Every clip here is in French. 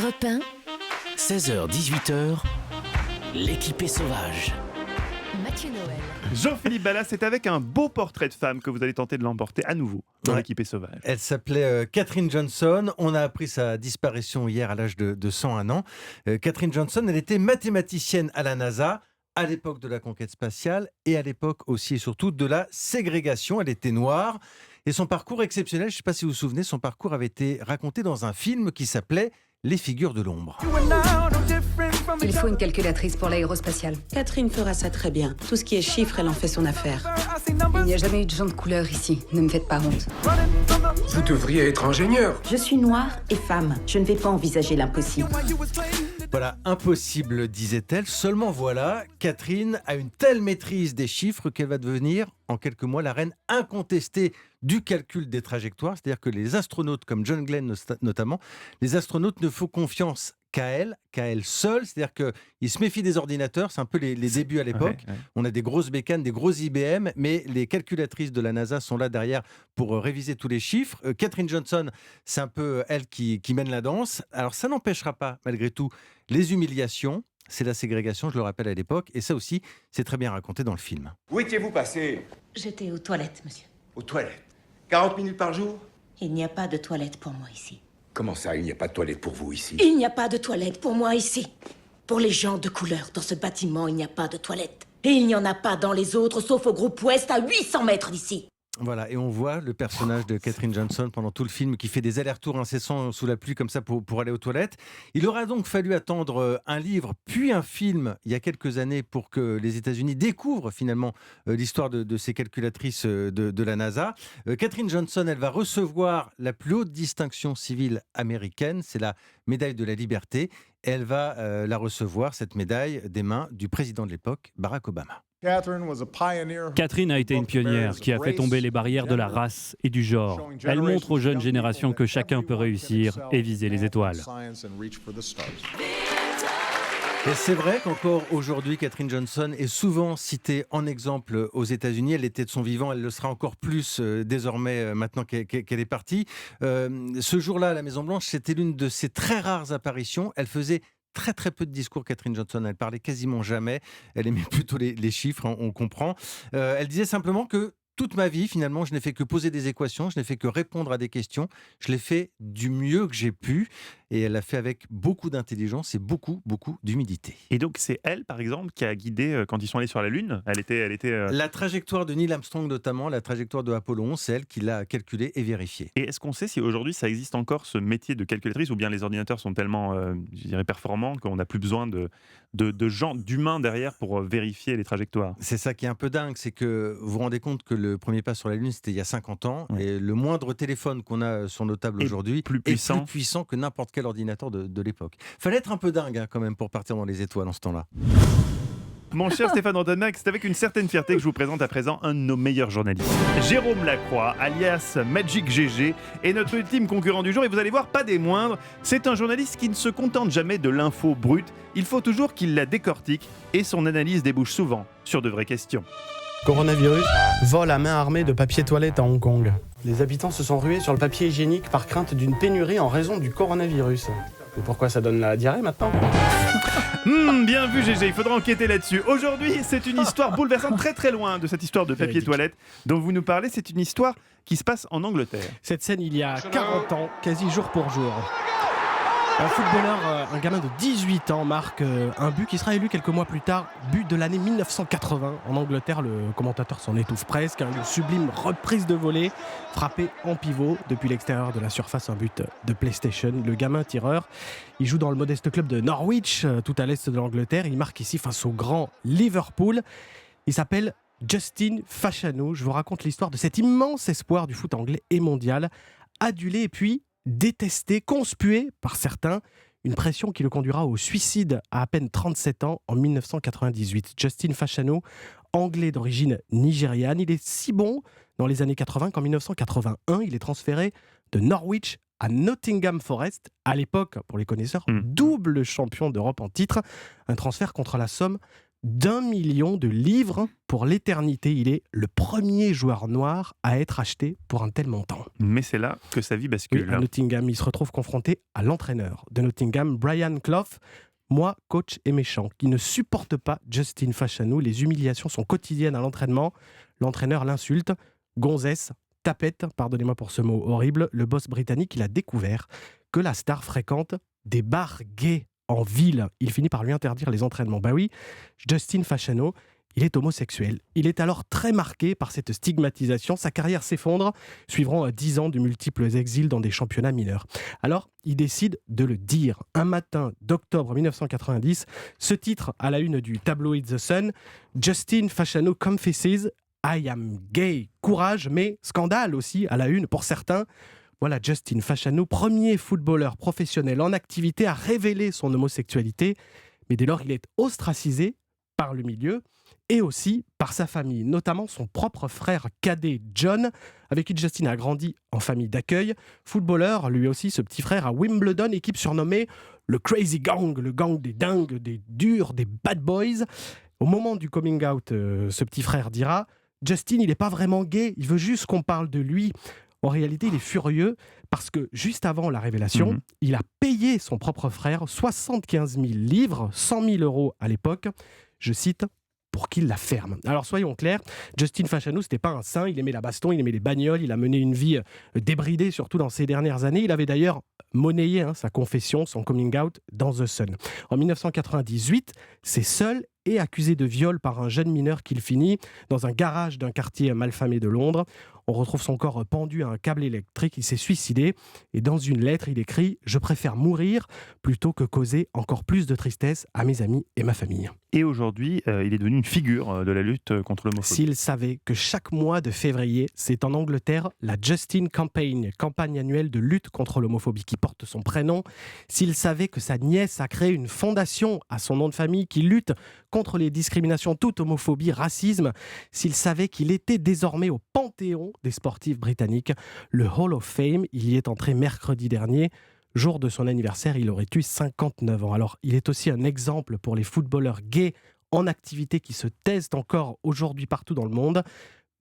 Europe 1, 16h-18h, l'équipée sauvage. Mathieu Noël. Jean-Philippe Ballas, c'est avec un beau portrait de femme que vous allez tenter de l'emporter à nouveau dans l'équipée sauvage. Elle s'appelait Katherine Johnson. On a appris sa disparition hier à l'âge de 101 ans. Katherine Johnson, elle était mathématicienne à la NASA à l'époque de la conquête spatiale et à l'époque aussi et surtout de la ségrégation. Elle était noire et son parcours exceptionnel, je ne sais pas si vous vous souvenez, son parcours avait été raconté dans un film qui s'appelait Les figures de l'ombre. Il faut une calculatrice pour l'aérospatiale. Catherine fera ça très bien. Tout ce qui est chiffres, elle en fait son affaire. Il n'y a jamais eu de gens de couleur ici. Ne me faites pas honte. Vous devriez être ingénieur. Je suis noire et femme. Je ne vais pas envisager l'impossible. Voilà, impossible, disait-elle. Seulement voilà, Catherine a une telle maîtrise des chiffres qu'elle va devenir, en quelques mois, la reine incontestée du calcul des trajectoires. C'est-à-dire que les astronautes, comme John Glenn notamment, les astronautes ne font confiance qu'à elle seule. C'est-à-dire qu'ils se méfient des ordinateurs. C'est un peu les débuts à l'époque. Ouais. On a des grosses bécanes, des grosses IBM, mais les calculatrices de la NASA sont là derrière pour réviser tous les chiffres. Catherine Johnson, c'est un peu elle qui mène la danse. Alors ça n'empêchera pas, malgré tout, les humiliations. C'est la ségrégation, je le rappelle à l'époque. Et ça aussi, c'est très bien raconté dans le film. Où étiez-vous passé? J'étais aux toilettes, monsieur. Aux toilettes. 40 minutes par jour? Il n'y a pas de toilette pour moi ici. Comment ça, il n'y a pas de toilette pour vous ici? Il n'y a pas de toilette pour moi ici. Pour les gens de couleur, dans ce bâtiment, il n'y a pas de toilette. Et il n'y en a pas dans les autres, sauf au groupe Ouest, à 800 mètres d'ici. Voilà, et on voit le personnage de Katherine Johnson pendant tout le film qui fait des allers-retours incessants sous la pluie comme ça pour aller aux toilettes. Il aura donc fallu attendre un livre puis un film il y a quelques années pour que les États-Unis découvrent finalement l'histoire de ces calculatrices de la NASA. Katherine Johnson, elle va recevoir la plus haute distinction civile américaine, c'est la médaille de la liberté. Elle va la recevoir, cette médaille, des mains du président de l'époque, Barack Obama. Catherine a été une pionnière qui a fait tomber les barrières de la race et du genre. Elle montre aux jeunes générations que chacun peut réussir et viser les étoiles. Et c'est vrai qu'encore aujourd'hui, Katherine Johnson est souvent citée en exemple aux États-Unis. Elle était de son vivant, elle le sera encore plus désormais maintenant qu'elle est partie. Ce jour-là, à la Maison-Blanche, c'était l'une de ses très rares apparitions. Elle faisait très très peu de discours, Katherine Johnson. Elle parlait quasiment jamais. Elle aimait plutôt les chiffres, hein, on comprend. Elle disait simplement que toute ma vie, finalement, je n'ai fait que poser des équations, je n'ai fait que répondre à des questions. Je l'ai fait du mieux que j'ai pu. Et elle l'a fait avec beaucoup d'intelligence et beaucoup d'humilité. Et donc c'est elle, par exemple, qui a guidé quand ils sont allés sur la Lune. Elle était. La trajectoire de Neil Armstrong notamment, la trajectoire de Apollo 11, c'est elle qui l'a calculée et vérifiée. Et est-ce qu'on sait si aujourd'hui ça existe encore, ce métier de calculatrice, ou bien les ordinateurs sont tellement, je dirais, performants qu'on n'a plus besoin de gens, d'humains derrière pour vérifier les trajectoires? C'est ça qui est un peu dingue, c'est que vous vous rendez compte que le premier pas sur la Lune, c'était il y a 50 ans, et le moindre téléphone qu'on a sur nos tables aujourd'hui est plus puissant que n'importe quel ordinateur de l'époque. Fallait être un peu dingue hein, quand même pour partir dans les étoiles en ce temps-là. Mon cher Stéphane Antonac, c'est avec une certaine fierté que je vous présente à présent un de nos meilleurs journalistes. Jérôme Lacroix, alias Magic GG, est notre ultime concurrent du jour et vous allez voir, pas des moindres. C'est un journaliste qui ne se contente jamais de l'info brute, il faut toujours qu'il la décortique et son analyse débouche souvent sur de vraies questions. Coronavirus, vol à main armée de papier toilette à Hong Kong. Les habitants se sont rués sur le papier hygiénique par crainte d'une pénurie en raison du coronavirus. Et pourquoi ça donne la diarrhée maintenant ? Bien vu GG, il faudra enquêter là-dessus. Aujourd'hui, c'est une histoire bouleversante, très très loin de cette histoire de papier toilette dont vous nous parlez. C'est une histoire qui se passe en Angleterre. Cette scène il y a 40 ans, quasi jour pour jour. Un footballeur, un gamin de 18 ans, marque un but qui sera élu quelques mois plus tard, but de l'année 1980. En Angleterre, le commentateur s'en étouffe presque. Une sublime reprise de volée, frappée en pivot depuis l'extérieur de la surface, un but de PlayStation. Le gamin tireur, il joue dans le modeste club de Norwich, tout à l'est de l'Angleterre. Il marque ici face au grand Liverpool. Il s'appelle Justin Fashanu. Je vous raconte l'histoire de cet immense espoir du foot anglais et mondial, adulé et puis détesté, conspué par certains, une pression qui le conduira au suicide à peine 37 ans en 1998. Justin Fashanu, anglais d'origine nigériane, il est si bon dans les années 80 qu'en 1981, il est transféré de Norwich à Nottingham Forest, à l'époque, pour les connaisseurs, double champion d'Europe en titre, un transfert contre la somme d'1 million de livres pour l'éternité. Il est le premier joueur noir à être acheté pour un tel montant. Mais c'est là que sa vie bascule. Oui, à Nottingham, il se retrouve confronté à l'entraîneur de Nottingham, Brian Clough. Moi, coach est méchant, qui ne supporte pas Justin Fashanu. Les humiliations sont quotidiennes à l'entraînement. L'entraîneur l'insulte. Gonzesse, tapette, pardonnez-moi pour ce mot horrible. Le boss britannique, il a découvert que la star fréquente des bars gays en ville. Il finit par lui interdire les entraînements. Bah oui, Justin Fashanu, il est homosexuel. Il est alors très marqué par cette stigmatisation. Sa carrière s'effondre. Suivront 10 ans de multiples exils dans des championnats mineurs. Alors, il décide de le dire. Un matin d'octobre 1990, ce titre à la une du tabloïd The Sun, Justin Fashanu confesses I am gay. Courage, mais scandale aussi à la une pour certains. Voilà Justin Fashanu, premier footballeur professionnel en activité, à révéler son homosexualité. Mais dès lors, il est ostracisé par le milieu et aussi par sa famille, notamment son propre frère cadet John, avec qui Justin a grandi en famille d'accueil. Footballeur, lui aussi, ce petit frère à Wimbledon, équipe surnommée le Crazy Gang, le gang des dingues, des durs, des bad boys. Au moment du coming out, ce petit frère dira « Justin, il n'est pas vraiment gay, il veut juste qu'on parle de lui ». En réalité, il est furieux parce que juste avant la révélation, il a payé son propre frère 75 000 livres, 100 000 euros à l'époque, je cite, pour qu'il la ferme. Alors soyons clairs, Justin Fashanu, c'était pas un saint, il aimait la baston, il aimait les bagnoles, il a mené une vie débridée, surtout dans ces dernières années. Il avait d'ailleurs monnayé sa confession, son coming out dans The Sun. En 1998, c'est seul et accusé de viol par un jeune mineur qu'il finit dans un garage d'un quartier malfamé de Londres. On retrouve son corps pendu à un câble électrique, il s'est suicidé et dans une lettre, il écrit « Je préfère mourir plutôt que causer encore plus de tristesse à mes amis et ma famille ». Et aujourd'hui, il est devenu une figure de la lutte contre l'homophobie. S'il savait que chaque mois de février, c'est en Angleterre la Justin Campaign, campagne annuelle de lutte contre l'homophobie qui porte son prénom, s'il savait que sa nièce a créé une fondation à son nom de famille qui lutte contre les discriminations, toute homophobie, racisme, s'il savait qu'il était désormais au panthéon des sportifs britanniques, le Hall of Fame, il y est entré mercredi dernier. Jour de son anniversaire, il aurait eu 59 ans. Alors, il est aussi un exemple pour les footballeurs gays en activité qui se taisent encore aujourd'hui partout dans le monde.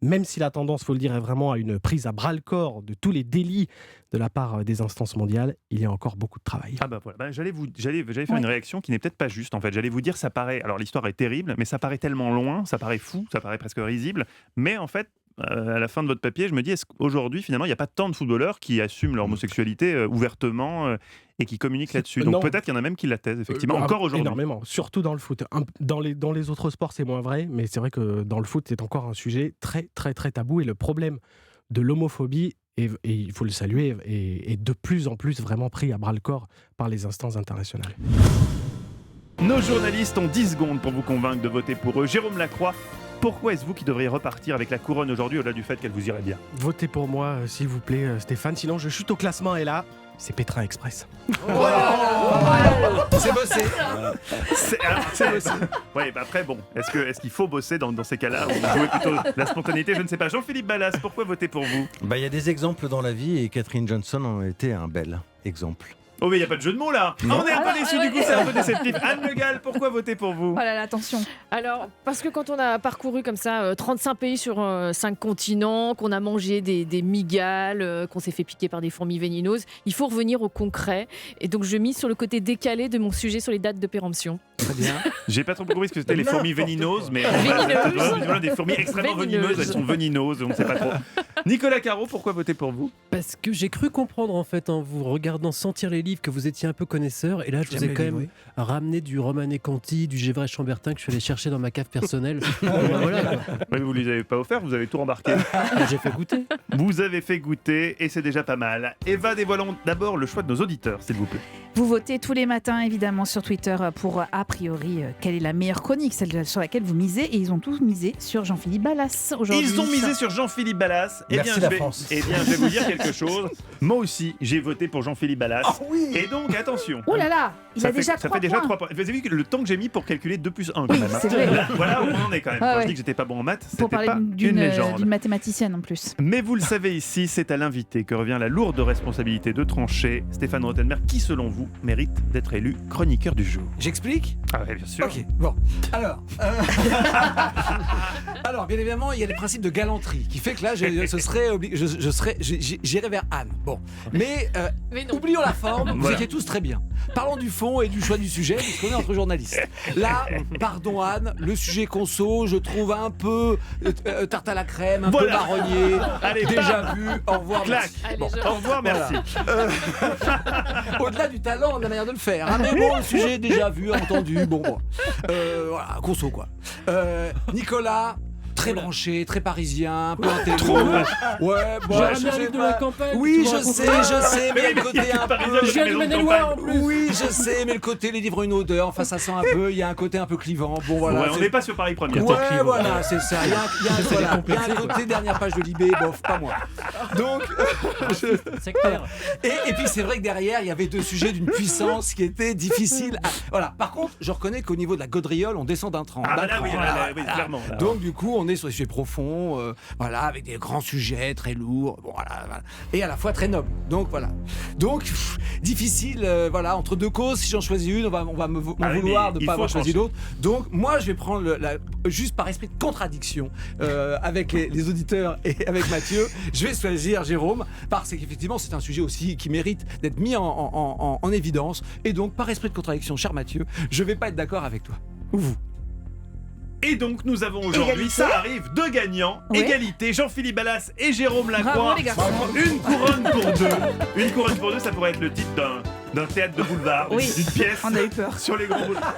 Même si la tendance, il faut le dire, est vraiment à une prise à bras-le-corps de tous les délits de la part des instances mondiales, il y a encore beaucoup de travail. Ah bah voilà, j'allais faire une réaction qui n'est peut-être pas juste en fait. J'allais vous dire, ça paraît, alors l'histoire est terrible, mais ça paraît tellement loin, ça paraît fou, ça paraît presque risible, mais en fait, à la fin de votre papier, je me dis, est-ce qu'aujourd'hui, finalement, il n'y a pas tant de footballeurs qui assument leur homosexualité ouvertement et qui communiquent là-dessus. Donc peut-être qu'il y en a même qui la taisent, effectivement, encore aujourd'hui. Énormément, surtout dans le foot. Dans les autres sports, c'est moins vrai, mais c'est vrai que dans le foot, c'est encore un sujet très, très, très tabou. Et le problème de l'homophobie, et il faut le saluer, est de plus en plus vraiment pris à bras-le-corps par les instances internationales. Nos journalistes ont 10 secondes pour vous convaincre de voter pour eux. Jérôme Lacroix, pourquoi est-ce vous qui devriez repartir avec la couronne aujourd'hui, au-delà du fait qu'elle vous irait bien ? Votez pour moi, s'il vous plaît, Stéphane, sinon je chute au classement et là, c'est Pétrin Express. C'est bossé. C'est bossé. Ouais, bah après, bon, est-ce qu'il faut bosser dans ces cas-là ou jouer plutôt la spontanéité ? Je ne sais pas. Jean-Philippe Ballas, pourquoi voter pour vous ? Il y a des exemples dans la vie et Catherine Johnson en était un bel exemple. Oh mais il n'y a pas de jeu de mots là. On est un peu déçus du coup, c'est un peu déceptif. Anne Le Gall, pourquoi voter pour vous ? Oh là là, attention. Alors, parce que quand on a parcouru comme ça 35 pays sur 5 continents, qu'on a mangé des migales, qu'on s'est fait piquer par des fourmis vénéneuses, il faut revenir au concret. Et donc je mise sur le côté décalé de mon sujet sur les dates de péremption. Très bien. J'ai pas trop compris ce que c'était les fourmis vénineuses, mais voilà, des fourmis extrêmement venimeuses, elles sont venineuses, on ne sait pas trop. Nicolas Caro, pourquoi voter pour vous ? Parce que j'ai cru comprendre en fait en vous regardant sentir les livres que vous étiez un peu connaisseur, et là je vous ai quand même ramené du Romané Conti, du Gévrais Chambertin que je suis allé chercher dans ma cave personnelle. Voilà, ouais, vous ne les avez pas offerts, vous avez tout rembarqué. J'ai fait goûter. Vous avez fait goûter et c'est déjà pas mal. Eva, dévoilons d'abord le choix de nos auditeurs, s'il vous plaît. Vous votez tous les matins évidemment sur Twitter pour a priori quelle est la meilleure chronique, celle sur laquelle vous misez, et ils ont tous misé sur Jean-Philippe Ballas aujourd'hui. Ils ont misé sur Jean-Philippe Ballas. Merci la France. Eh bien, je vais vous dire quelque chose. Moi aussi, j'ai voté pour Jean-Philippe Ballas. Et donc, attention. Oh là là, il a déjà 3 Ça fait déjà points. 3 points. Vous avez vu le temps que j'ai mis pour calculer 2 plus 1 quand Oui, même. c'est vrai. Voilà où on en est quand même. Ah Quand ouais. je dis que j'étais pas bon en maths, Pour c'était parler pas une d'une légende. mathématicienne en plus. Mais vous le savez ici, c'est à l'invité que revient la lourde responsabilité de trancher. Stéphane Rothenberg, qui selon vous mérite d'être élu chroniqueur du jour? J'explique? Ah ouais, bien sûr. Ok, bon. Alors, alors, bien évidemment, il y a les principes de galanterie qui fait que là, j'irai vers Anne. Bon, mais non. oublions la forme. Vous Voilà. étiez tous très bien. Parlons du fond et du choix du sujet, puisqu'on est entre journalistes. Là, pardon Anne, le sujet conso, je trouve un peu tarte à la crème, un peu Voilà. marronnier. Allez, déjà bam. vu. Au revoir. Clac. merci. Bon. Au revoir, merci. Au-delà du talent, de la manière de le faire. Hein. Mais bon, le sujet est déjà vu, entendu. Bon. Voilà, conso quoi. Nicolas. Très branché, très parisien, un peu intello. Ouais, bon, J'ai je ramené un sais livre de pas. la campagne. Oui, tu me je sais, racontes. mais il y a le côté un peu. Je viens de Maine-et-Loire en plus. Oui, je sais, mais le côté les livres une odeur, enfin ça sent un peu, il y a un côté un peu clivant. Bon voilà. Ouais, on n'est pas sur Paris Première. Ouais, voilà, c'est ça. Il y a un côté dernière page de Libé, bof, pas moi. Donc, Sectaire. et puis c'est vrai que derrière, il y avait 2 sujets d'une puissance qui était difficile. Voilà. Par contre, je reconnais qu'au niveau de la gaudriole, on descend d'un cran. Ah bah D'un là, cran, oui, voilà, là, oui, voilà. clairement. Là. Donc du coup, on est sur des sujets profonds, voilà, avec des grands sujets très lourds, bon, voilà, et à la fois très nobles. Donc voilà. Donc difficile, voilà, entre 2 causes. Si j'en choisis une, on va m'en Ah oui, vouloir mais de ne il pas faut avoir choisi changer. l'autre. Donc moi, je vais prendre juste par esprit de contradiction avec les auditeurs et avec Mathieu, je vais choisir Jérôme parce qu'effectivement, c'est un sujet aussi qui mérite d'être mis en évidence. Et donc, par esprit de contradiction, cher Mathieu, je vais pas être d'accord avec toi. Ou vous. Et donc nous avons aujourd'hui, Égalité. ça arrive, 2 gagnants, Oui. égalité, Jean-Philippe Ballas et Jérôme Lacroix. Bravo, les garçons. Une couronne pour 2. Une couronne pour 2, ça pourrait être le titre d'un théâtre de boulevard, Oui. d'une pièce On a eu peur. sur les grands boulevards.